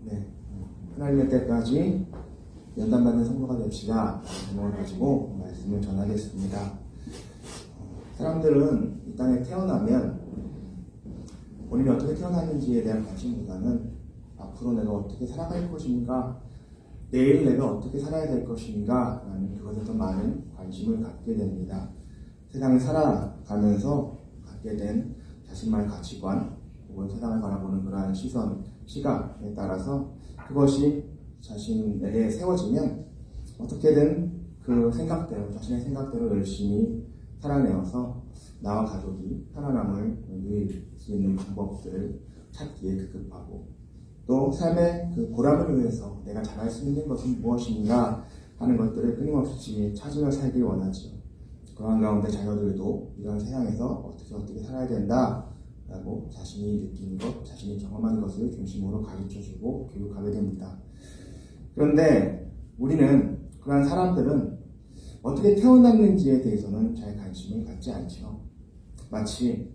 네, 하나님의 때까지 연단받는 성도가 됩시다. 제목을 가지고 말씀을 전하겠습니다. 사람들은 이 땅에 태어나면 본인이 어떻게 태어났는지에 대한 관심보다는 앞으로 내가 어떻게 살아갈 것인가, 내일 내가 어떻게 살아야 될 것인가 라는 그것에 더 많은 관심을 갖게 됩니다. 세상을 살아가면서 갖게 된 자신만의 가치관 혹은 세상을 바라보는 그러한 시선, 시각에 따라서 그것이 자신에게 세워지면 어떻게든 그 생각대로, 자신의 생각대로 열심히 살아내어서 나와 가족이 편안함을 누릴 수 있는 방법들을 찾기에 급급하고, 또 삶의 그 보람을 위해서 내가 잘할 수 있는 것은 무엇인가 하는 것들을 끊임없이 찾으며 살길 원하죠. 그러한 가운데 자녀들도 이런 세상에서 어떻게 살아야 된다 라고 자신이 느낀 것, 자신이 경험한 것을 중심으로 가르쳐주고 교육하게 됩니다. 그런데 우리는, 그러한 사람들은 어떻게 태어났는지에 대해서는 잘 관심을 갖지 않죠. 마치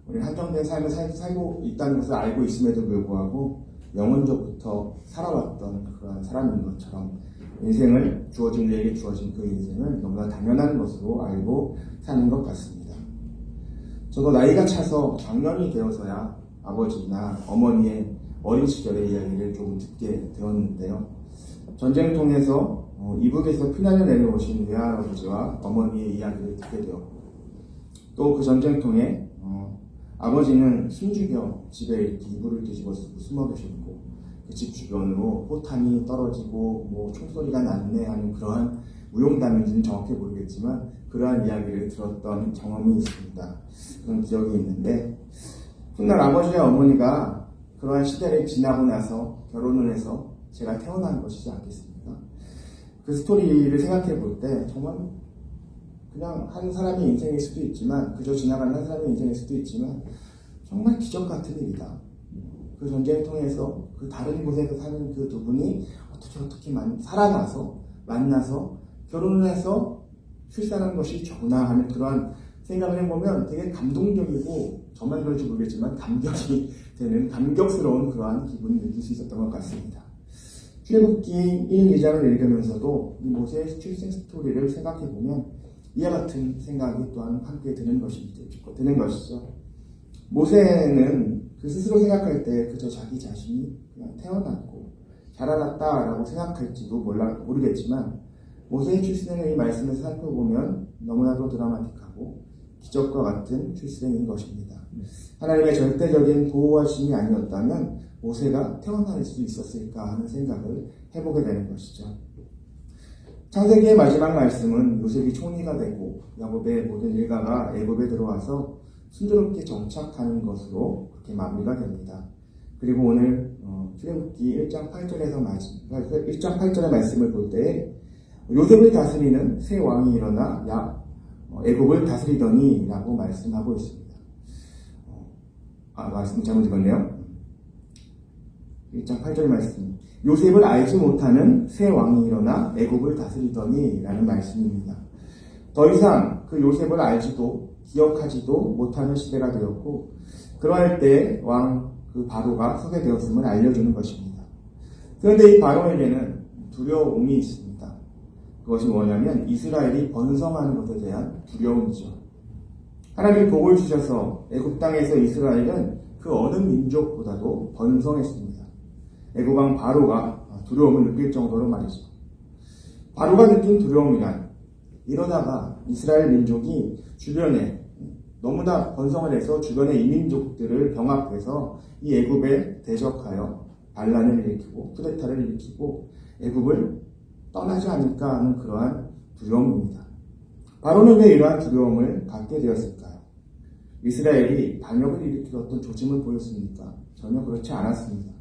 우리는 한정된 삶을 살고 있다는 것을 알고 있음에도 불구하고 영원전부터 살아왔던 그런 사람인 것처럼 인생을 주어진 우리에게 주어진 그 인생을 너무나 당연한 것으로 알고 사는 것 같습니다. 저도 나이가 차서 장년이 되어서야 아버지나 어머니의 어린 시절의 이야기를 조금 듣게 되었는데요. 전쟁통에서 이북에서 피난을 내려오신 외할아버지와 어머니의 이야기를 듣게 되었고, 또 그 전쟁통에 아버지는 숨죽여 집에 이렇게 이불을 뒤집어 쓰고 숨어 계셨고, 그 집 주변으로 포탄이 떨어지고 총소리가 났네 하는 그러한 우용담인지는 정확히 모르겠지만 그러한 이야기를 들었던 경험이 있습니다. 그런 기억이 있는데, 훗날 아버지와 어머니가 그러한 시대를 지나고 나서 결혼을 해서 제가 태어난 것이지 않겠습니까? 그 스토리를 생각해 볼 때 정말 그냥 한 사람의 인생일 수도 있지만, 그저 지나가는 한 사람의 인생일 수도 있지만 정말 기적 같은 일이다. 그 전쟁통에서 그 다른 곳에서 사는 그 두 분이 어떻게 살아나서 만나서 결혼을 해서 출산한 것이 저구나 하는 그런 생각을 해보면 되게 감동적이고, 저만 그럴지 모르겠지만 감격이 되는, 감격스러운 그러한 기분을 느낄 수 있었던 것 같습니다. 출애굽기 1, 2장을 읽으면서도 이 모세의 출생 스토리를 생각해보면 이와 같은 생각이 또한 함께 드는 것이죠. 모세는 그 스스로 생각할 때 그저 자기 자신이 그냥 태어났고 자라났다라고 생각할지도 모르겠지만, 모세의 출생을 이 말씀에서 살펴보면 너무나도 드라마틱하고 기적과 같은 출생인 것입니다. 하나님의 절대적인 보호하심이 아니었다면 모세가 태어날 수 있었을까 하는 생각을 해보게 되는 것이죠. 창세기의 마지막 말씀은 요셉이 총리가 되고 야곱의 모든 일가가 애굽에 들어와서 순조롭게 정착하는 것으로 그렇게 마무리가 됩니다. 그리고 오늘 출애굽기 1장 8절의 말씀을 볼 때 요셉을 다스리는 새 왕이 일어나 애굽을 다스리더니 라고 말씀하고 있습니다. 말씀 잘못 읽었네요. 1장 8절 말씀. 요셉을 알지 못하는 새 왕이 일어나 애굽을 다스리더니 라는 말씀입니다. 더 이상 그 요셉을 알지도 기억하지도 못하는 시대가 되었고, 그러할 때 왕 그 바로가 서게 되었음을 알려주는 것입니다. 그런데 이 바로에게는 두려움이 있습니다. 그것이 뭐냐면 이스라엘이 번성하는 것에 대한 두려움이죠. 하나님이 복을 주셔서 애굽 땅에서 이스라엘은 그 어느 민족보다도 번성했습니다. 애굽 왕 바로가 두려움을 느낄 정도로 말이죠. 바로가 느낀 두려움이란, 이러다가 이스라엘 민족이 주변에 너무나 번성을 해서 주변의 이민족들을 병합해서 이 애굽에 대적하여 반란을 일으키고 쿠데타를 일으키고 애굽을 떠나지 않을까 하는 그러한 두려움입니다. 바로는 왜 이러한 두려움을 갖게 되었을까요? 이스라엘이 반역을 일으키려 어떤 조짐을 보였습니까? 전혀 그렇지 않았습니다.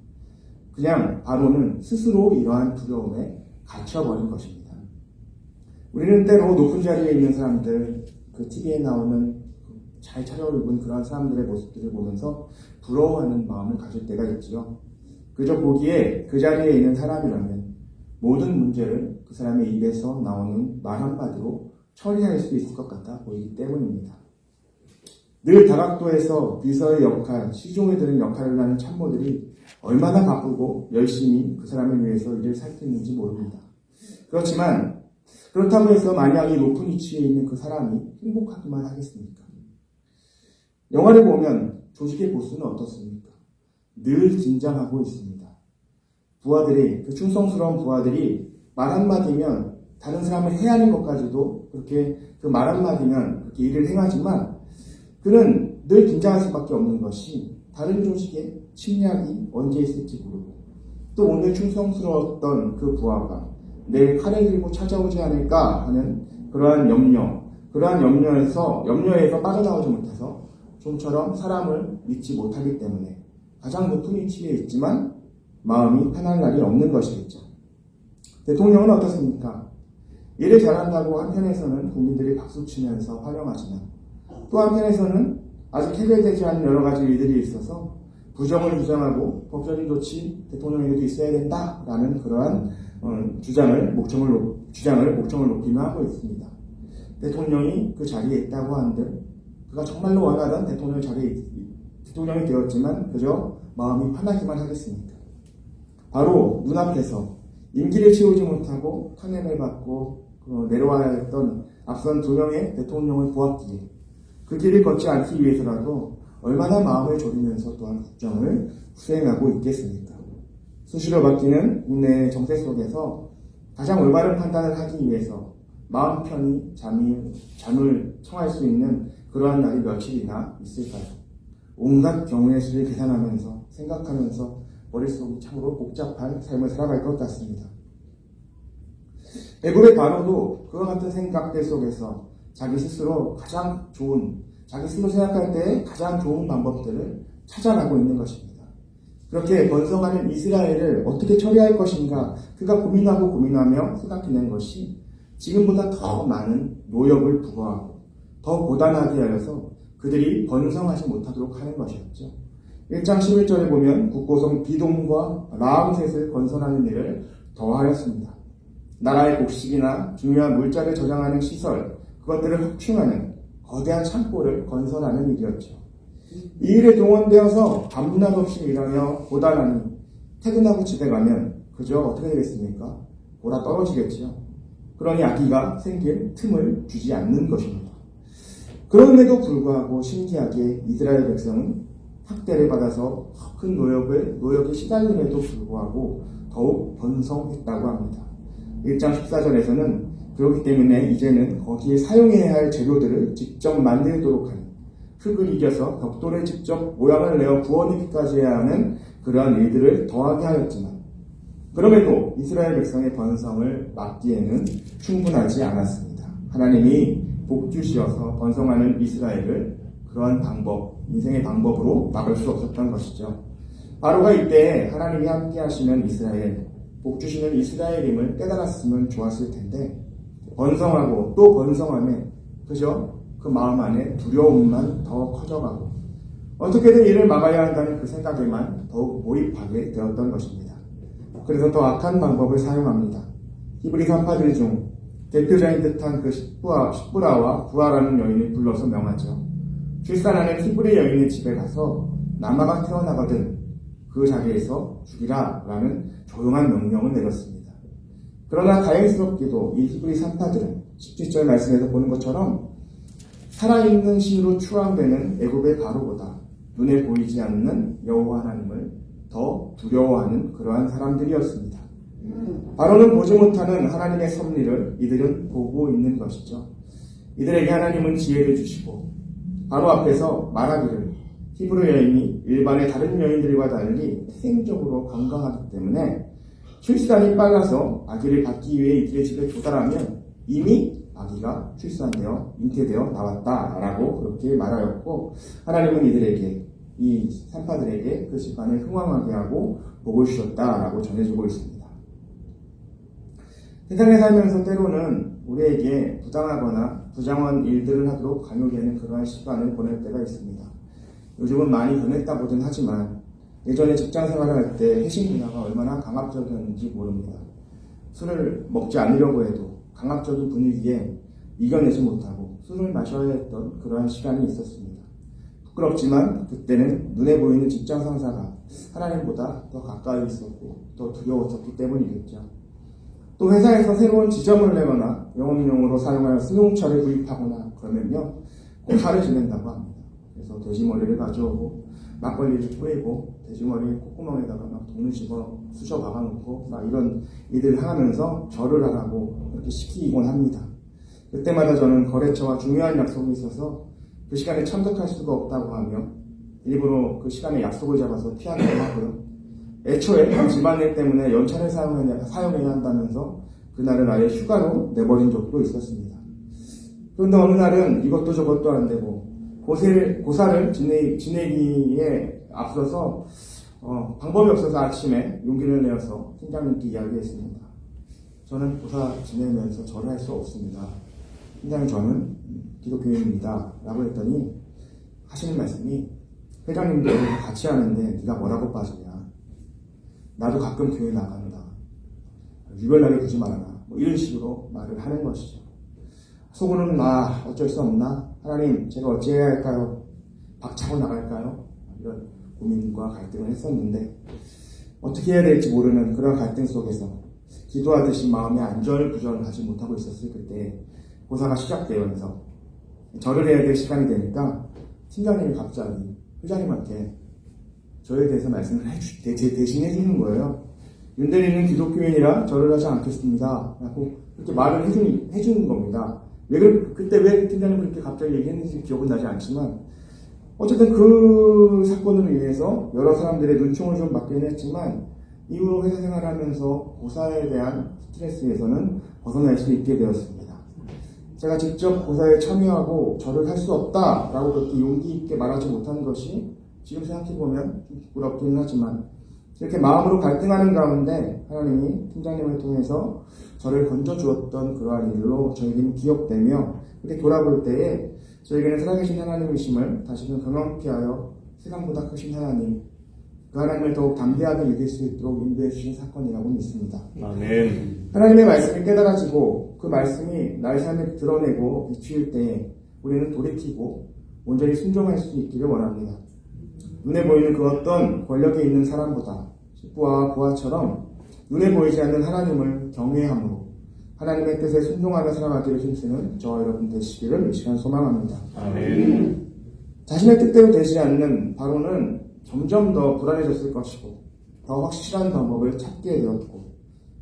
그냥 바로는 스스로 이러한 두려움에 갇혀버린 것입니다. 우리는 때로 높은 자리에 있는 사람들, 그 TV에 나오는 잘 차려입은 그러한 사람들의 모습들을 보면서 부러워하는 마음을 가질 때가 있지요. 그저 보기에 그 자리에 있는 사람이라면 모든 문제를 그 사람의 입에서 나오는 말 한마디로 처리할 수 있을 것 같아 보이기 때문입니다. 늘 다각도에서 비서의 역할, 시종에 드는 역할을 하는 참모들이 얼마나 바쁘고 열심히 그 사람을 위해서 일을 살폈는지 모릅니다. 그렇지만 그렇다고 해서 만약 이 높은 위치에 있는 그 사람이 행복하기만 하겠습니까? 영화를 보면 조직의 보스는 어떻습니까? 늘 긴장하고 있습니다. 부하들이, 그 충성스러운 부하들이 말 한마디면 다른 사람을 해하는 것까지도 그렇게 그 말 한마디면 그렇게 일을 행하지만 그는 늘 긴장할 수밖에 없는 것이 다른 조직의 침략이 언제 있을지 모르고 또 오늘 충성스러웠던 그 부하가 내일 칼을 들고 찾아오지 않을까 하는 그러한 염려에서 빠져나오지 못해서 좀처럼 사람을 믿지 못하기 때문에 가장 높은 위치에 있지만 마음이 편할 날이 없는 것이겠죠. 대통령은 어떻습니까? 일을 잘한다고 한편에서는 국민들이 박수치면서 환영하지만 또 한편에서는 아직 해결되지 않은 여러 가지 일들이 있어서 부정을 주장하고 법적인 조치 대통령에게도 있어야 된다라는 그러한 주장을 목청을 높이며 하고 있습니다. 대통령이 그 자리에 있다고 한들 그가 정말로 원하던 대통령이 되었지만 그저 마음이 편하기만 하겠습니까? 바로 눈앞에서 임기를 채우지 못하고 탄핵을 받고 내려와야 했던 앞선 2명의 대통령을 보았기에 그 길을 걷지 않기 위해서라도 얼마나 마음을 졸이면서 또한 국정을 수행하고 있겠습니까? 수시로 바뀌는 국내 정세 속에서 가장 올바른 판단을 하기 위해서 마음 편히 잠을 청할 수 있는 그러한 날이 며칠이나 있을까요? 온갖 경우의 수를 계산하면서 생각하면서 머릿속이 참으로 복잡한 삶을 살아갈 것 같습니다. 애굽의 바로도 그와 같은 생각들 속에서 자기 스스로 생각할 때 가장 좋은 방법들을 찾아가고 있는 것입니다. 그렇게 번성하는 이스라엘을 어떻게 처리할 것인가 그가 고민하며 생각해낸 것이 지금보다 더 많은 노역을 부과하고 더 고단하게 하여서 그들이 번성하지 못하도록 하는 것이었죠. 1장 11절에 보면 국고성 비돔과 라암셋을 건설하는 일을 더하였습니다. 나라의 곡식이나 중요한 물자를 저장하는 시설, 그것들을 확충하는 거대한 창고를 건설하는 일이었죠. 이 일에 동원되어서 밤낮 없이 일하며 고단하니 퇴근하고 집에 가면 그저 어떻게 되겠습니까? 골아 떨어지겠죠. 그러니 아기가 생길 틈을 주지 않는 것입니다. 그럼에도 불구하고 신기하게 이스라엘 백성은 학대를 받아서 큰 노역에 시달림에도 불구하고 더욱 번성했다고 합니다. 1장 14절에서는 그렇기 때문에 이제는 거기에 사용해야 할 재료들을 직접 만들도록 하니 흙을 이겨서 벽돌을 직접 모양을 내어 부어내기까지 해야 하는 그러한 일들을 더하게 하였지만 그럼에도 이스라엘 백성의 번성을 막기에는 충분하지 않았습니다. 하나님이 복주시어서 번성하는 이스라엘을 그러한 인생의 방법으로 막을 수 없었던 것이죠. 바로가 이때 하나님이 함께 하시는 이스라엘, 복주시는 이스라엘임을 깨달았으면 좋았을 텐데 번성하고 또 번성함에 그저 그 마음 안에 두려움만 더 커져가고 어떻게든 이를 막아야 한다는 그 생각에만 더욱 몰입하게 되었던 것입니다. 그래서 더 악한 방법을 사용합니다. 히브리 산파들 중 대표자인 듯한 그 십부라와 부하라는 여인을 불러서 명하죠. 출산하는 히브리 여인의 집에 가서 남아가 태어나거든 그 자리에서 죽이라 라는 조용한 명령을 내렸습니다. 그러나 다행스럽게도 이 히브리 산파들은 17절 말씀에서 보는 것처럼 살아있는 신으로 추앙되는 애굽의 바로보다 눈에 보이지 않는 여호와 하나님을 더 두려워하는 그러한 사람들이었습니다. 바로는 보지 못하는 하나님의 섭리를 이들은 보고 있는 것이죠. 이들에게 하나님은 지혜를 주시고 바로 앞에서 말하기를 히브리 여인이 일반의 다른 여인들과 달리 태생적으로 건강하기 때문에 출산이 빨라서 아기를 갖기 위해 이들의 집에 도달하면 이미 아기가 출산되어 잉태되어 나왔다라고 그렇게 말하였고 하나님은 이 산파들에게 그 집안을 흥왕하게 하고 복을 주셨다라고 전해주고 있습니다. 세상에 살면서 때로는 우리에게 부당하거나 부정한 일들을 하도록 강요되는 그러한 시간을 보낼 때가 있습니다. 요즘은 많이 변했다고는 하지만 예전에 직장 생활을 할 때 회식 문화가 얼마나 강압적이었는지 모릅니다. 술을 먹지 않으려고 해도 강압적인 분위기에 이겨내지 못하고 술을 마셔야 했던 그러한 시간이 있었습니다. 부끄럽지만 그때는 눈에 보이는 직장 상사가 하나님보다 더 가까이 있었고 더 두려웠었기 때문이겠죠. 또 회사에서 새로운 지점을 내거나 영업용으로 사용할 승용차를 구입하거나 그러면요 꼭 살을 지낸다고 합니다. 그래서 돼지머리를 가져오고 막걸리를 뿌리고 돼지머리 콧구멍에다가 막 돈을 집어 쑤셔 박아놓고 막 이런 일을 하면서 절을 하라고 이렇게 시키곤 합니다. 그때마다 저는 거래처와 중요한 약속이 있어서 그 시간에 참석할 수가 없다고 하며 일부러 그 시간에 약속을 잡아서 피하기도 하고요. 애초에 집안일 때문에 연차를 사용해야 한다면서 그날은 아예 휴가로 내버린 적도 있었습니다. 그런데 어느 날은 이것도 저것도 안 되고 고사를 지내기에 앞서서 방법이 없어서 아침에 용기를 내어서 팀장님께 이야기했습니다. 저는 고사 지내면서 절을 할 수 없습니다. 팀장님 저는 기독교인입니다. 라고 했더니 하시는 말씀이 회장님도 같이 하는데 네가 뭐라고 빠지냐. 나도 가끔 교회 나간다. 유별나게 보지 말아라. 뭐 이런 식으로 말을 하는 것이죠. 속으로는 어쩔 수 없나? 하나님 제가 어찌해야 할까요? 박차고 나갈까요? 이런 고민과 갈등을 했었는데 어떻게 해야 될지 모르는 그런 갈등 속에서 기도하듯이 마음이 안절부절하지 못하고 있었을 그때 고사가 시작되면서 절을 해야 될 시간이 되니까 팀장님이 갑자기 회장님한테 저에 대해서 말씀을 대신 해주는 거예요. 윤대리는 기독교인이라 절을 하지 않겠습니다. 라고 그렇게 말을 해주는 겁니다. 그때 왜 팀장님이 그렇게 갑자기 얘기했는지 기억은 나지 않지만 어쨌든 그 사건으로 인해서 여러 사람들의 눈총을 좀 받기는 했지만 이후로 회사 생활하면서 고사에 대한 스트레스에서는 벗어날 수 있게 되었습니다. 제가 직접 고사에 참여하고 절을 할 수 없다라고 그렇게 용기 있게 말하지 못한 것이 지금 생각해보면 좀 부끄럽기는 하지만 이렇게 마음으로 갈등하는 가운데 하나님이 팀장님을 통해서 저를 건져주었던 그러한 일로 저에게는 기억되며 이렇게 돌아볼 때에 저에게는 살아계신 하나님이심을 다시금 경험케 하여 세상보다 크신 하나님 그 하나님을 더욱 담대하게 믿을 수 있도록 인도해 주신 사건이라고 믿습니다. 아멘. 하나님의 말씀이 깨달아지고 그 말씀이 나의 삶에 드러내고 비추일 때에 우리는 돌이키고 온전히 순종할 수 있기를 원합니다. 눈에 보이는 그 어떤 권력이 있는 사람보다 십부와 보아처럼 눈에 보이지 않는 하나님을 경외함으로 하나님의 뜻에 순종하며 살아가기를 힘쓰는 저와 여러분 되시기를 이 시간 소망합니다. 아멘. 자신의 뜻대로 되지 않는 바로는 점점 더 불안해졌을 것이고 더 확실한 방법을 찾게 되었고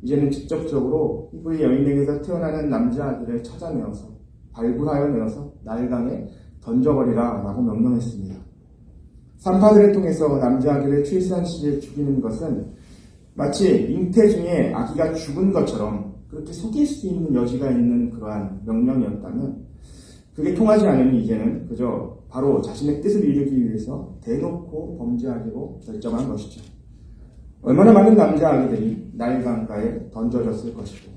이제는 직접적으로 히브리 여인에게서 태어나는 남자아들을 찾아내어서 발굴하여 내어서 날강에 던져버리라 라고 명령했습니다. 산파들을 통해서 남자아기를 출산 시에 죽이는 것은 마치 잉태 중에 아기가 죽은 것처럼 그렇게 속일 수 있는 여지가 있는 그러한 명령이었다면 그게 통하지 않으니 이제는 그저 바로 자신의 뜻을 이루기 위해서 대놓고 범죄하기로 결정한 것이죠. 얼마나 많은 남자아기들이 나일강가에 던져졌을 것이고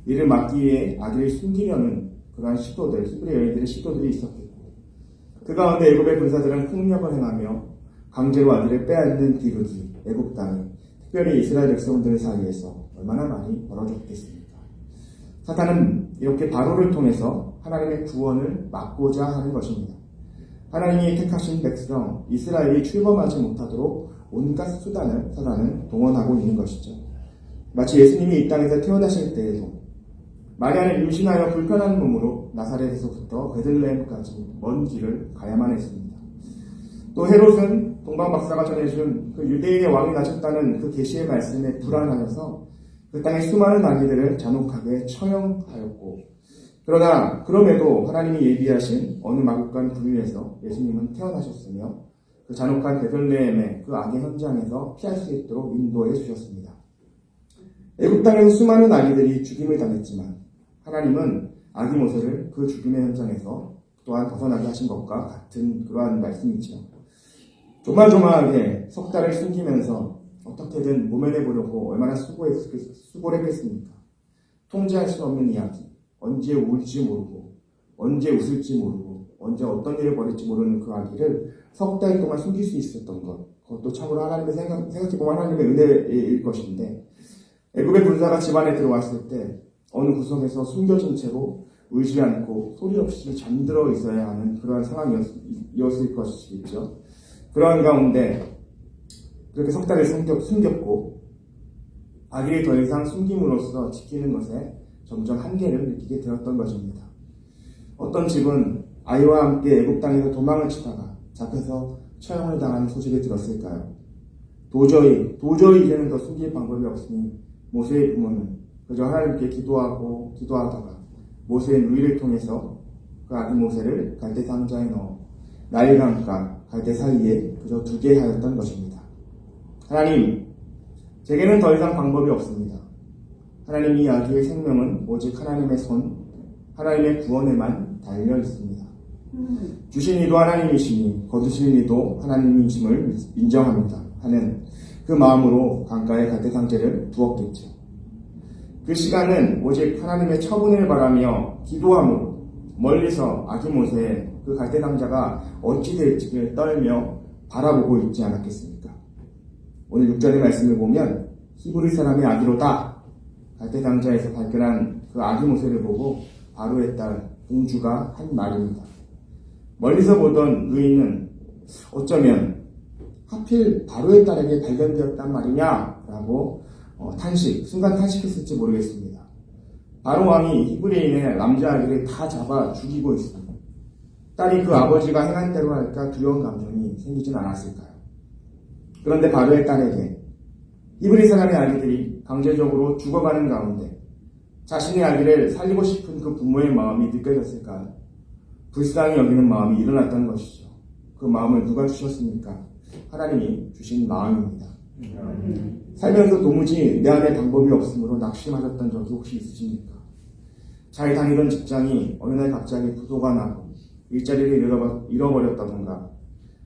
이를 막기 위해 아기를 숨기려는 그러한 시도들, 히브리 여인들의 시도들이 있었겠고 그 가운데 애굽의 군사들은 폭력을 행하며 강제로 아기를 빼앗는 기극이 애굽 땅에 특별히 이스라엘 백성들 사이에서 얼마나 많이 벌어졌겠습니까? 사탄은 이렇게 바로를 통해서 하나님의 구원을 막고자 하는 것입니다. 하나님이 택하신 백성 이스라엘이 출범하지 못하도록 온갖 수단을 사단은 동원하고 있는 것이죠. 마치 예수님이 이 땅에서 태어나실 때에도 마리아는 임신하여 불편한 몸으로 나사렛에서부터 베들레헴까지 먼 길을 가야만 했습니다. 또 헤롯은 동방박사가 전해준 그 유대인의 왕이 나셨다는 그 계시의 말씀에 불안하여서 그 땅의 수많은 아기들을 잔혹하게 처형하였고 그러나 그럼에도 하나님이 예비하신 어느 마국간 부류에서 예수님은 태어나셨으며 그 잔혹한 베들레헴의 그 악의 현장에서 피할 수 있도록 인도해 주셨습니다. 애굽 땅에서 수많은 아기들이 죽임을 당했지만 하나님은 아기 모세를 그 죽임의 현장에서 또한 벗어나게 하신 것과 같은 그러한 말씀이죠. 조마조마하게 석 달을 숨기면서 어떻게든 모면해보려고 얼마나 수고를 했겠습니까? 통제할 수 없는 이야기, 언제 울지 모르고 언제 웃을지 모르고 언제 어떤 일을 벌일지 모르는 그 아기를 석 달 동안 숨길 수 있었던 것, 그것도 참으로 하나님의 생각해보면 하나님의 은혜일 것인데 애굽의 군사가 집안에 들어왔을 때 어느 구석에서 숨겨진 채로 울지 않고 소리 없이 잠들어 있어야 하는 그러한 상황이었을 것이겠죠. 그러한 가운데 그렇게 석 달을 숨겼고 아기를 더 이상 숨김으로써 지키는 것에 점점 한계를 느끼게 되었던 것입니다. 어떤 집은 아이와 함께 애굽 땅에서 도망을 치다가 잡혀서 처형을 당하는 소식을 들었을까요? 도저히 이제는 더 숨길 방법이 없으니 모세의 부모는 그저 하나님께 기도하다가 모세의 누이를 통해서 그 아기 모세를 갈대 상자에 넣어 나일강과 갈대 사이에 그저 두게 하였던 것입니다. 하나님, 제게는 더 이상 방법이 없습니다. 하나님, 이 아기의 생명은 오직 하나님의 손, 하나님의 구원에만 달려 있습니다. 주신 이도 하나님이시니 거두시는 이도 하나님이심을 인정합니다 하는 그 마음으로 강가에 갈대 상자를 두었겠죠. 그 시간은 오직 하나님의 처분을 바라며 기도함으로 멀리서 아기 모세의 그 갈대 상자가 어찌 될지를 떨며 바라보고 있지 않았겠습니까? 오늘 6절의 말씀을 보면 히브리 사람의 아기로다, 갈대 상자에서 발견한 그 아기 모세를 보고 바로의 딸 공주가 한 말입니다. 멀리서 보던 누이는 어쩌면 하필 바로의 딸에게 발견되었단 말이냐라고 순간 탄식했을지 모르겠습니다. 바로 왕이 히브리인의 남자아기를 다 잡아 죽이고 있습니다. 딸이 그 아버지가 행한 대로 할까 두려운 감정이 생기진 않았을까요? 그런데 바로의 딸에게 히브리 사람의 아기들이 강제적으로 죽어가는 가운데 자신의 아기를 살리고 싶은 그 부모의 마음이 느껴졌을까요? 불쌍히 여기는 마음이 일어났던 것이죠. 그 마음을 누가 주셨습니까? 하나님이 주신 마음입니다. 살면서 도무지 내 안에 방법이 없으므로 낙심하셨던 적이 혹시 있으십니까? 잘 다니던 직장이 어느 날 갑자기 부도가 나고 일자리를 잃어버렸다던가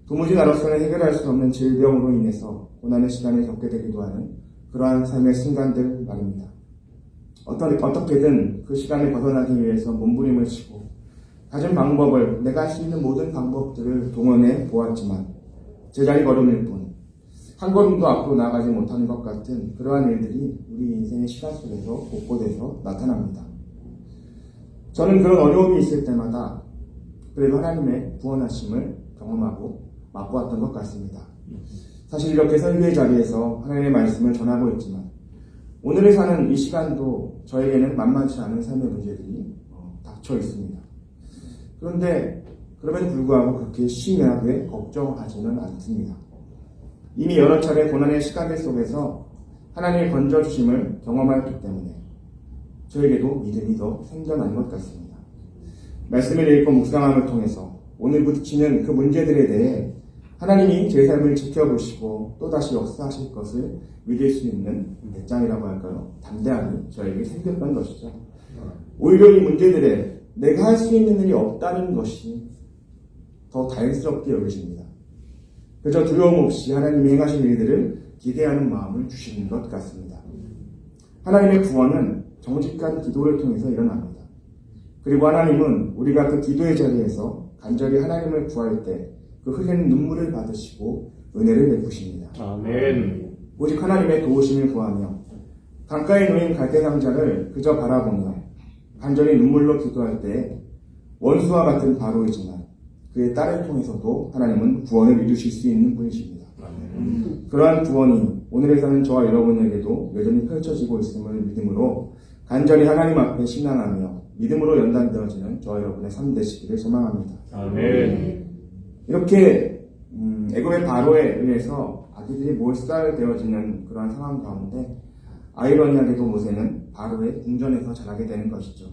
도무지 나로서는 해결할 수 없는 질병으로 인해서 고난의 시간을 겪게 되기도 하는 그러한 삶의 순간들 말입니다. 어떻게든 그 시간을 벗어나기 위해서 몸부림을 치고 가진 방법을 내가 할 수 있는 모든 방법들을 동원해 보았지만 제자리 걸음일 뿐 한 걸음도 앞으로 나아가지 못하는 것 같은 그러한 일들이 우리 인생의 시간 속에서 곳곳에서 나타납니다. 저는 그런 어려움이 있을 때마다 그래도 하나님의 구원하심을 경험하고 맛보았던 것 같습니다. 사실 이렇게 설교의 자리에서 하나님의 말씀을 전하고 있지만 오늘을 사는 이 시간도 저에게는 만만치 않은 삶의 문제들이 닥쳐 있습니다. 그런데 그럼에도 불구하고 그렇게 심하게 걱정하지는 않습니다. 이미 여러 차례 고난의 시간들 속에서 하나님의 건져주심을 경험하였기 때문에 저에게도 믿음이 더 생겨난 것 같습니다. 말씀을 읽고 묵상함을 통해서 오늘 부딪히는 그 문제들에 대해 하나님이 제 삶을 지켜보시고 또다시 역사하실 것을 믿을 수 있는 배짱이라고 할까요? 담대함이 저에게 생겼던 것이죠. 오히려 이 문제들에 내가 할 수 있는 일이 없다는 것이 더 다행스럽게 여겨집니다. 그저 두려움 없이 하나님이 행하신 일들을 기대하는 마음을 주시는 것 같습니다. 하나님의 구원은 정직한 기도를 통해서 일어납니다. 그리고 하나님은 우리가 그 기도의 자리에서 간절히 하나님을 구할 때 그 흘리는 눈물을 받으시고 은혜를 베푸십니다. 아멘. 오직 하나님의 도우심을 구하며 강가에 놓인 갈대 상자를 그저 바라보며 간절히 눈물로 기도할 때 원수와 같은 바로이지만 그의 딸을 통해서도 하나님은 구원을 이루실 수 있는 분이십니다. 그러한 구원이 오늘에 사는 저와 여러분에게도 여전히 펼쳐지고 있음을 믿음으로 간절히 하나님 앞에 신앙하며 믿음으로 연단되어지는 저와 여러분의 삶 되시기를 소망합니다. 아멘. 이렇게 애굽의 바로에 의해서 아기들이 몰살되어지는 그러한 상황 가운데 아이러니하게도 모세는 바로의 궁전에서 자라게 되는 것이죠.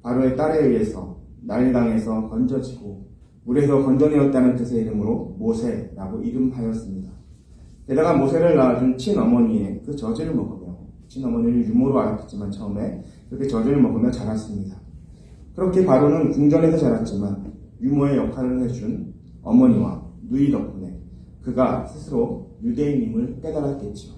바로의 딸에 의해서 나일강에서 건져지고 물에서 건져내었다는 뜻의 이름으로 모세라고 이름하였습니다. 게다가 모세를 낳아준 친어머니의 그 젖을 먹으며, 친어머니를 유모로 알았겠지만 처음에 그렇게 젖을 먹으며 자랐습니다. 그렇게 바로는 궁전에서 자랐지만 유모의 역할을 해준 어머니와 누이 덕분에 그가 스스로 유대인임을 깨달았겠죠.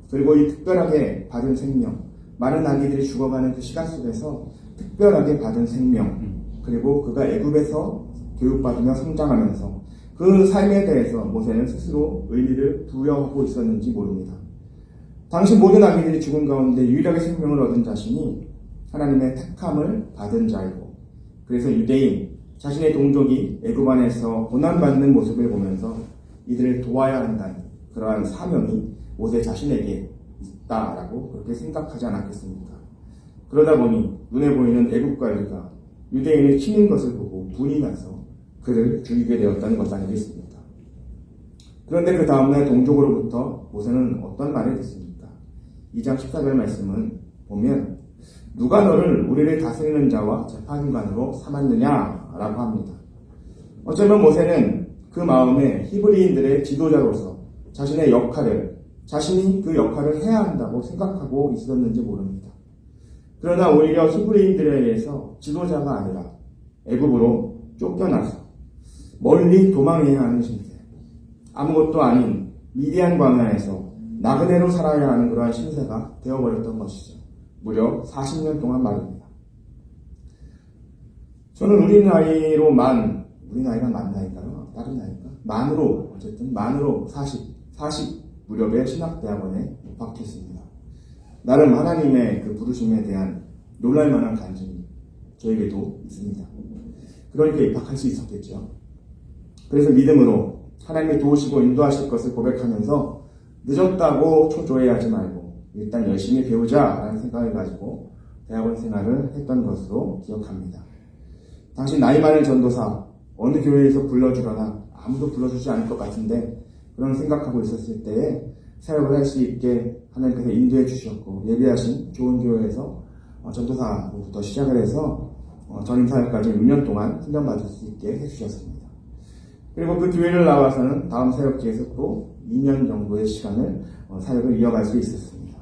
그리고 이 특별하게 받은 생명, 많은 아기들이 죽어가는 그 시간 속에서 특별하게 받은 생명, 그리고 그가 애굽에서 교육받으며 성장하면서 그 삶에 대해서 모세는 스스로 의미를 부여하고 있었는지 모릅니다. 당시 모든 아기들이 죽은 가운데 유일하게 생명을 얻은 자신이 하나님의 택함을 받은 자이고, 그래서 유대인 자신의 동족이 애굽 안에서 고난받는 모습을 보면서 이들을 도와야 한다는 그러한 사명이 모세 자신에게 있다라고 그렇게 생각하지 않았겠습니까? 그러다 보니 눈에 보이는 애굽 관리가 유대인을 치는 것을 보고 분이 나서 그를 죽이게 되었다는 것 아니겠습니까? 그런데 그 다음날 동족으로부터 모세는 어떤 말을 듣습니까? 2장 14절 말씀은 보면 누가 너를 우리를 다스리는 자와 재판관으로 삼았느냐라고 합니다. 어쩌면 모세는 그 마음에 히브리인들의 지도자로서 자신의 역할을, 자신이 그 역할을 해야 한다고 생각하고 있었는지 모릅니다. 그러나 오히려 히브리인들에 의해서 지도자가 아니라 애굽으로 쫓겨나서 멀리 도망해야 하는 신세, 아무것도 아닌 미디안 광야에서 나그네로 살아야 하는 그러한 신세가 되어버렸던 것이죠. 무려 40년 동안 말입니다. 저는 우리 나이가 만 나이일까요? 다른 나이일까? 만으로 40 무렵에 신학대학원에 입학했습니다. 나름 하나님의 그 부르심에 대한 놀랄만한 간증이 저에게도 있습니다. 그러니까 입학할 수 있었겠죠. 그래서 믿음으로 하나님이 도우시고 인도하실 것을 고백하면서 늦었다고 초조해하지 말고 일단 열심히 배우자라는 생각을 가지고 대학원 생활을 했던 것으로 기억합니다. 당시 나이 많은 전도사 어느 교회에서 불러주거나 아무도 불러주지 않을 것 같은데 그런 생각하고 있었을 때에 사역을 할 수 있게 하나님께서 인도해 주셨고 예비하신 좋은 교회에서 전도사로부터 시작을 해서 전임 사역까지 6년 동안 훈련받을 수 있게 해주셨습니다. 그리고 그 교회를 나와서는 다음 사역지에서 또 2년 정도의 시간을 사역을 이어갈 수 있었습니다.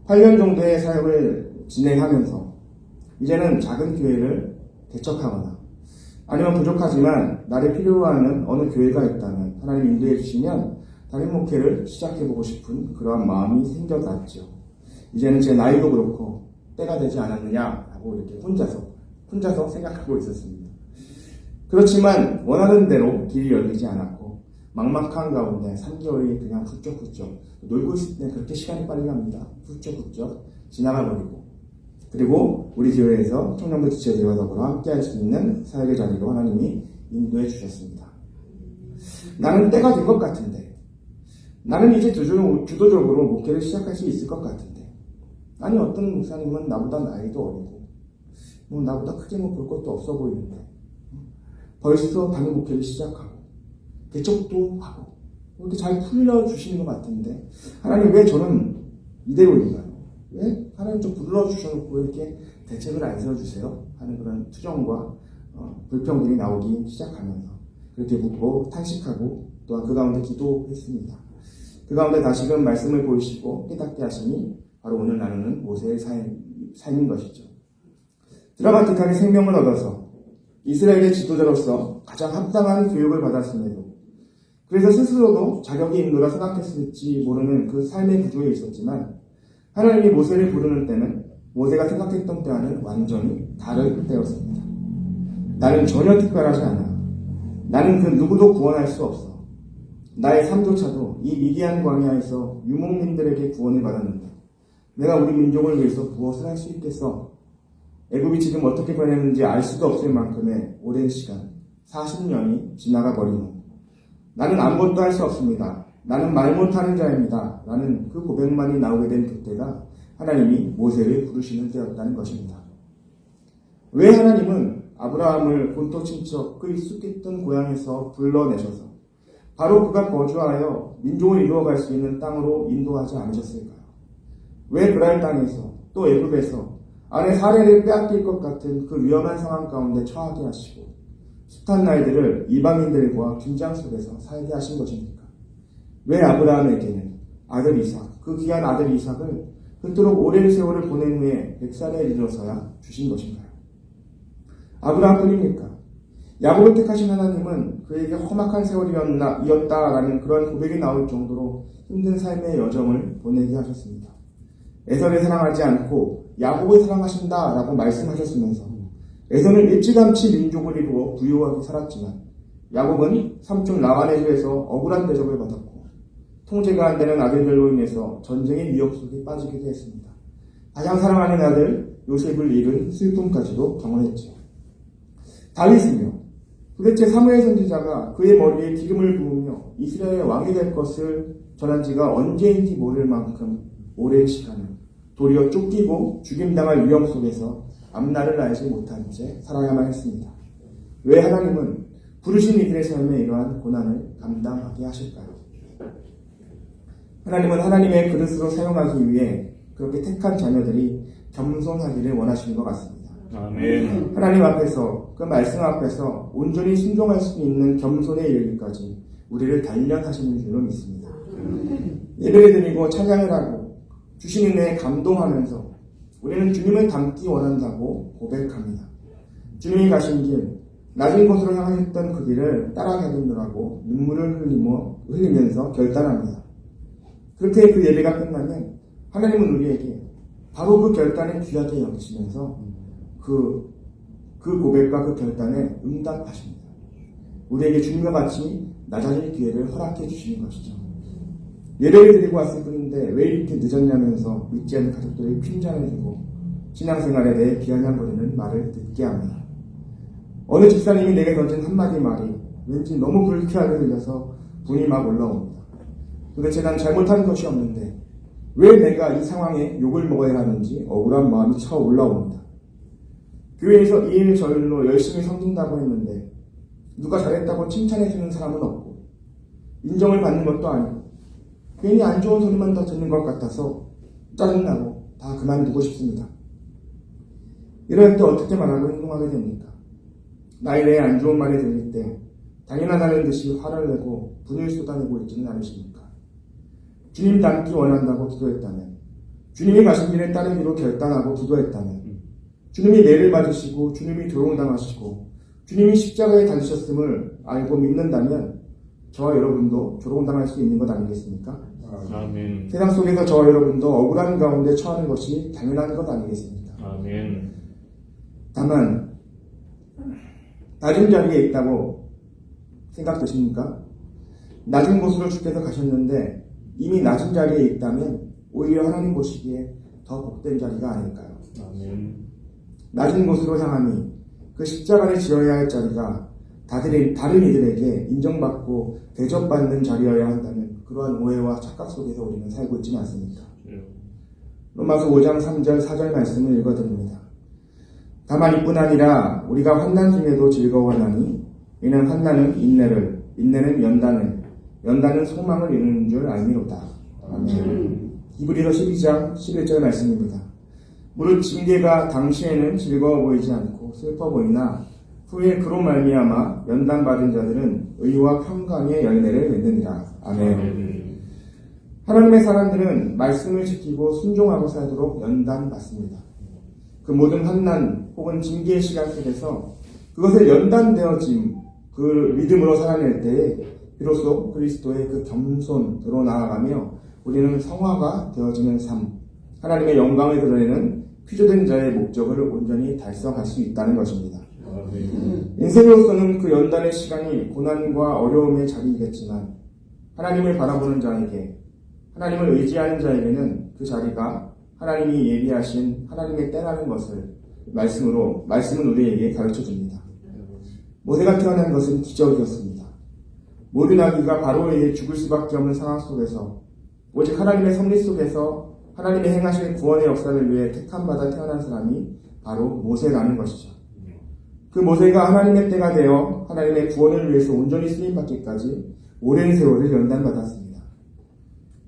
8년 정도의 사역을 진행하면서 이제는 작은 교회를 개척하거나 아니면 부족하지만 나를 필요로 하는 어느 교회가 있다면 하나님 인도해 주시면 다른 목회를 시작해보고 싶은 그러한 마음이 생겨났죠. 이제는 제 나이도 그렇고 때가 되지 않았느냐라고 이렇게 혼자서 생각하고 있었습니다. 그렇지만 원하는 대로 길이 열리지 않았고 막막한 가운데 3개월이 그냥 훌쩍훌쩍 놀고 있을 때 그렇게 시간이 빨리 갑니다. 훌쩍훌쩍 지나가 버리고 그리고 우리 교회에서 청년부 지체들과 더불어 함께 할 수 있는 사역의 자리로 하나님이 인도해 주셨습니다. 나는 때가 된 것 같은데 나는 이제 주도적으로 목회를 시작할 수 있을 것 같은데 아니 어떤 목사님은 나보다 나이도 어리고 나보다 크게 볼 것도 없어 보이는데 벌써 단위 목회를 시작하고 개척도 하고 이렇게 잘 풀려주시는 것 같은데 하나님 왜 저는 이대로인가요? 왜 하나님 좀 불러주셔놓고 이렇게 대책을 안 세워주세요? 하는 그런 투정과 불평들이 나오기 시작하면서 그렇게 묻고 탄식하고 또한 그 가운데 기도했습니다. 그 가운데 다시금 말씀을 보이시고 깨닫게 하시니 바로 오늘 나누는 모세의 삶인 것이죠. 드라마틱하게 생명을 얻어서 이스라엘의 지도자로서 가장 합당한 교육을 받았음에도 그래서 스스로도 자격이 있는 거라 생각했을지 모르는 그 삶의 구조에 있었지만 하나님이 모세를 부르는 때는 모세가 생각했던 때와는 완전히 다를 때였습니다. 나는 전혀 특별하지 않아. 나는 그 누구도 구원할 수 없어. 나의 삶조차도 이 미디안 광야에서 유목민들에게 구원을 받았는데 내가 우리 민족을 위해서 무엇을 할 수 있겠어? 애굽이 지금 어떻게 변했는지 알 수도 없을 만큼의 오랜 시간 40년이 지나가 버린 후 나는 아무것도 할 수 없습니다. 나는 말 못하는 자입니다. 라는 그 고백만이 나오게 된 그때가 하나님이 모세를 부르시는 때였다는 것입니다. 왜 하나님은 아브라함을 본토 친척 그 익숙했던 고향에서 불러내셔서 바로 그가 거주하여 민족을 이루어갈 수 있는 땅으로 인도하지 않으셨을까요? 왜 그랄 땅에서 또 애굽에서 아내 사례를 빼앗길 것 같은 그 위험한 상황 가운데 처하게 하시고 숱한 날들을 이방인들과 긴장 속에서 살게 하신 것입니까? 왜 아브라함에게는 아들 이삭, 그 귀한 아들 이삭을 그토록 오랜 세월을 보낸 후에 100살에 이르러서야 주신 것인가요? 아브라함뿐입니까? 야곱을 택하신 하나님은 그에게 험악한 세월이었다라는 그런 고백이 나올 정도로 힘든 삶의 여정을 보내게 하셨습니다. 에서를 사랑하지 않고 야곱을 사랑하신다라고 말씀하셨으면서 에서는 일찌감치 민족을 이루어 부유하게 살았지만 야곱은 삼촌 라반의 집에서 억울한 대접을 받았고 통제가 안 되는 아들들로 인해서 전쟁의 위협 속에 빠지기도 했습니다. 가장 사랑하는 아들 요셉을 잃은 슬픔까지도 경험했죠. 다윗은요, 도대체 사무엘 선지자가 그의 머리에 기름을 부으며 이스라엘의 왕이 될 것을 전한 지가 언제인지 모를 만큼 오랜 시간을 도리어 쫓기고 죽임당할 위험 속에서 앞날을 알지 못한 채 살아야만 했습니다. 왜 하나님은 부르신 이들의 삶에 이러한 고난을 감당하게 하실까요? 하나님은 하나님의 그릇으로 사용하기 위해 그렇게 택한 자녀들이 겸손하기를 원하시는 것 같습니다. 아멘. 하나님 앞에서, 그 말씀 앞에서 온전히 순종할 수 있는 겸손에 이르기까지 우리를 단련하시는 줄로 믿습니다. 예배를 드리고 찬양을 하고 주신 은혜에 감동하면서 우리는 주님을 닮기 원한다고 고백합니다. 주님이 가신 길, 낮은 곳으로 향했던 그 길을 따라가겠노라고 눈물을 흘리면서 결단합니다. 그렇게 그 예배가 끝나면 하나님은 우리에게 바로 그 결단을 귀하게 여기시면서 그 고백과 그 결단에 응답하십니다. 우리에게 주님과 같이 낮아질 기회를 허락해 주시는 것이죠. 예배를 드리고 왔을 뿐인데 왜 이렇게 늦었냐면서 믿지 않는 가족들이 핀잔을 주고 신앙생활에 대해 비아냥거리는 말을 듣게 합니다. 어느 집사님이 내게 던진 한마디 말이 왠지 너무 불쾌하게 들려서 분이 막 올라옵니다. 도대체 난 잘못한 것이 없는데 왜 내가 이 상황에 욕을 먹어야 하는지 억울한 마음이 쳐 올라옵니다. 교회에서 이 일 저 일로 열심히 섬긴다고 했는데 누가 잘했다고 칭찬해주는 사람은 없고 인정을 받는 것도 아니고 괜히 안 좋은 소리만 더 듣는 것 같아서 짜증나고 다 그만두고 싶습니다. 이럴 때 어떻게 말하고 행동하게 됩니까? 나에 대해 안 좋은 말이 들릴 때 당연하다는 듯이 화를 내고 분을 쏟아내고 있지는 않으십니까? 주님 닮기 원한다고 기도했다면, 주님이 가신 길에 따르기로 결단하고 기도했다면, 주님이 매를 맞으시고 주님이 조롱당하시고 주님이 십자가에 달리셨음을 알고 믿는다면 저와 여러분도 조롱당할 수 있는 것 아니겠습니까? 아멘. 세상 속에서 저와 여러분도 억울한 가운데 처하는 것이 당연한 것 아니겠습니까? 아멘. 다만 낮은 자리에 있다고 생각되십니까? 낮은 곳으로 주께서 가셨는데 이미 낮은 자리에 있다면 오히려 하나님 보시기에 더 복된 자리가 아닐까요? 아멘. 낮은 곳으로 향하니 그 십자가를 지어야 할 자리가 다른 이들에게 인정받고 대접받는 자리여야 한다는 그러한 오해와 착각 속에서 우리는 살고 있지는 않습니까? 로마서 5장 3절 4절 말씀을 읽어드립니다. 다만 이뿐 아니라 우리가 환난 중에도 즐거워하나니 이는 환난은 인내를, 인내는 연단은 소망을 이루는 줄 알미로다. 아멘. 히브리서 12장 11절 말씀입니다. 무릇 징계가 당시에는 즐거워 보이지 않고 슬퍼 보이나 후에 그로 말미암아 연단받은 자들은 의와 평강의 열매를 맺느니라. 아멘. 하나님의 사람들은 말씀을 지키고 순종하고 살도록 연단받습니다. 그 모든 환난 혹은 징계의 시간 속에서 그것을 연단되어짐, 그 믿음으로 살아낼 때에 비로소 그리스도의 그 겸손으로 나아가며 우리는 성화가 되어지는 삶, 하나님의 영광을 드러내는 피조된 자의 목적을 온전히 달성할 수 있다는 것입니다. 인생으로서는 그 연단의 시간이 고난과 어려움의 자리이겠지만 하나님을 바라보는 자에게, 하나님을 의지하는 자에게는 그 자리가 하나님이 예비하신 하나님의 때라는 것을 말씀은 우리에게 가르쳐줍니다. 모세가 태어난 것은 기적이었습니다. 모든 아기가 바로에 의해 죽을 수밖에 없는 상황 속에서 오직 하나님의 섭리 속에서 하나님의 행하실 구원의 역사를 위해 택함받아 태어난 사람이 바로 모세라는 것이죠. 그 모세가 하나님의 때가 되어 하나님의 구원을 위해서 온전히 쓰임받기까지 오랜 세월을 연단받았습니다.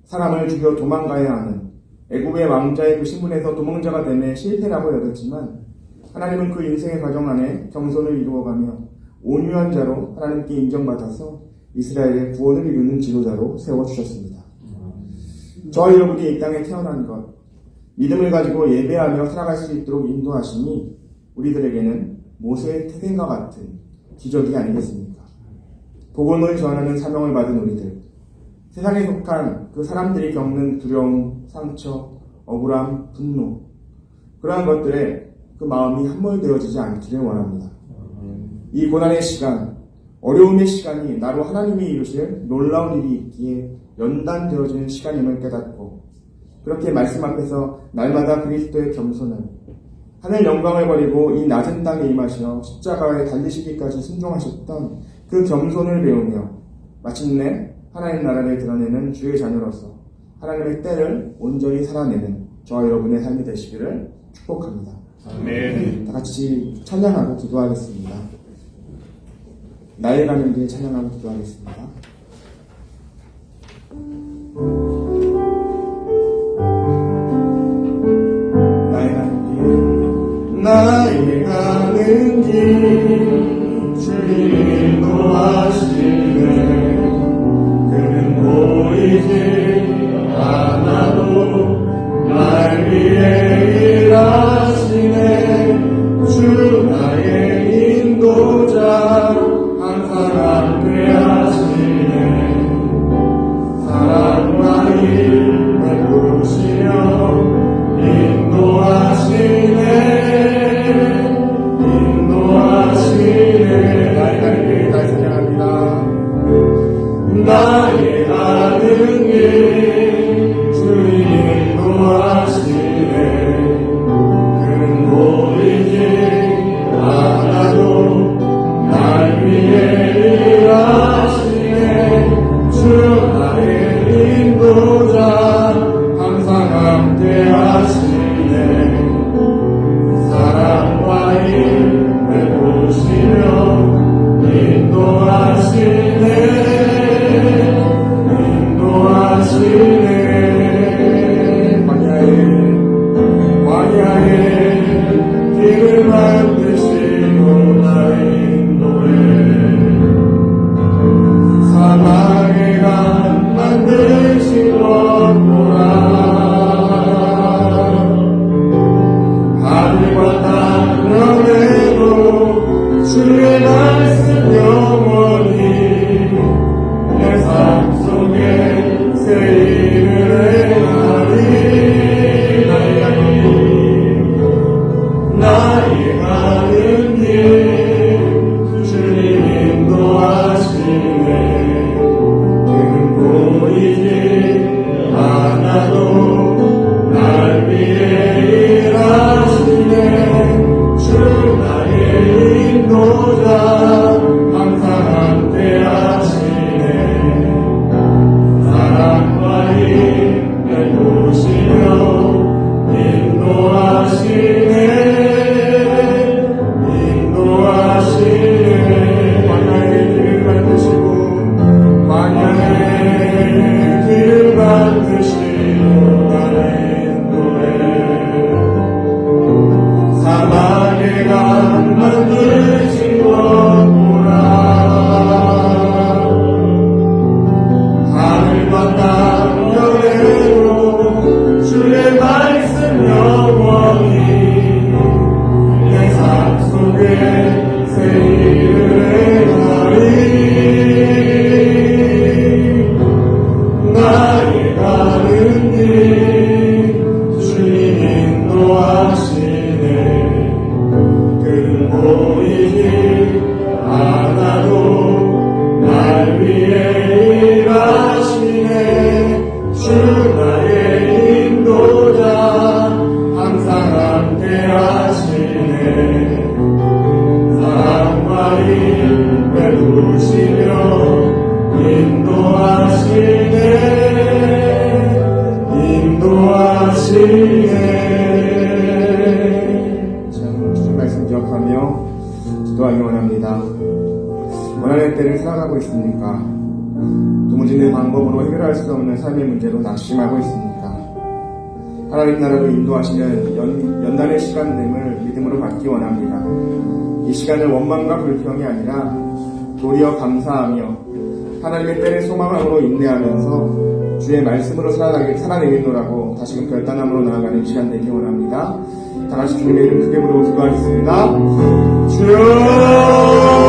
사람을 죽여 도망가야 하는 애굽의 왕자의 그 신분에서 도망자가 되매 실패라고 여겼지만 하나님은 그 인생의 과정 안에 겸손을 이루어가며 온유한 자로 하나님께 인정받아서 이스라엘의 구원을 이루는 지도자로 세워주셨습니다. 저와 여러분이 이 땅에 태어난 것, 믿음을 가지고 예배하며 살아갈 수 있도록 인도하심이 우리들에게는 모세의 태생과 같은 기적이 아니겠습니까? 복음을 전하는 사명을 받은 우리들, 세상에 속한 그 사람들이 겪는 두려움, 상처, 억울함, 분노, 그러한 것들에 그 마음이 함몰되어지지 않기를 원합니다. 이 고난의 시간, 어려움의 시간이 나로 하나님이 이루실 놀라운 일이 있기에 연단되어지는 시간임을 깨닫고 그렇게 말씀 앞에서 날마다 그리스도의 겸손을, 하늘 영광을 버리고 이 낮은 땅에 임하시어 십자가에 달리시기까지 순종하셨던 그 겸손을 배우며 마침내 하나님 나라를 드러내는 주의 자녀로서 하나님의 때를 온전히 살아내는 저와 여러분의 삶이 되시기를 축복합니다. 아멘. 다 같이 찬양하고 기도하겠습니다. 나의 가는 길 찬양하고 기도하겠습니다. 나의 가는 길 주님 인도하시네. 그는 보이지 않아도 날 위해 일하시네. 주 나의 인도자 항상 함께 하시네. 사랑과 힘을 부시며 인도하시네. 나의 가는 길 다시 찬양합니다. 나의 가는 길 주님 인도하시네. 그는 보이지 않아도 날 위해 일하시네. 주 나의 인도자 항상 함께 하시네. 사랑과 힘을 보시며 인도하시네. 광야에 길을 만드시고 나의 인도해. 사막에 강 만드시었구나. 하늘과 땅 면에도 주의 말씀 영원히 내 삶 속에 새 일을 행하리. 나의 가는 길 주님 인도하시네. 그는 보이지 않아도 날 위해 일하시네. 주 나의 인도자 항상 함께 하시네. 사랑과 힘을 보시며 인도하시네. 광야의 길을 만드시고 광야의 길을 만드시고 나를 인도해. 사막에 강 만드시었구나. 하늘과 땅 면에도 주의 말씀 영원히 내 삶 속에 새 일을 행하리. 나의 가는 길 주님 인도하시네. 그는 보이지 않아도 날 위해 일하시네. 주 나의 인도자 항상 함께 하시네. 사랑과 힘을 부시며 인도하시네. 주신 말씀 기억하며 기도하기 원합니다. 원하는 때를 살아가고 있습니까? 도무지 내 방법으로 해결할 수 없는 삶의 문제로 낙심하고 있습니까? 하나님 나라로 인도하시는 연단의 시간됨을 믿음으로 받기 원합니다. 이 시간을 원망과 불평이 아니라 도리어 감사하며 하나님의 때를 소망함으로 인내하면서 주의 말씀으로 살아내겠노라고 다시금 결단함으로 나아가는 시간 되기 원합니다. 다같이 주님의 이름 크게 부르고 기도하겠습니다. 주여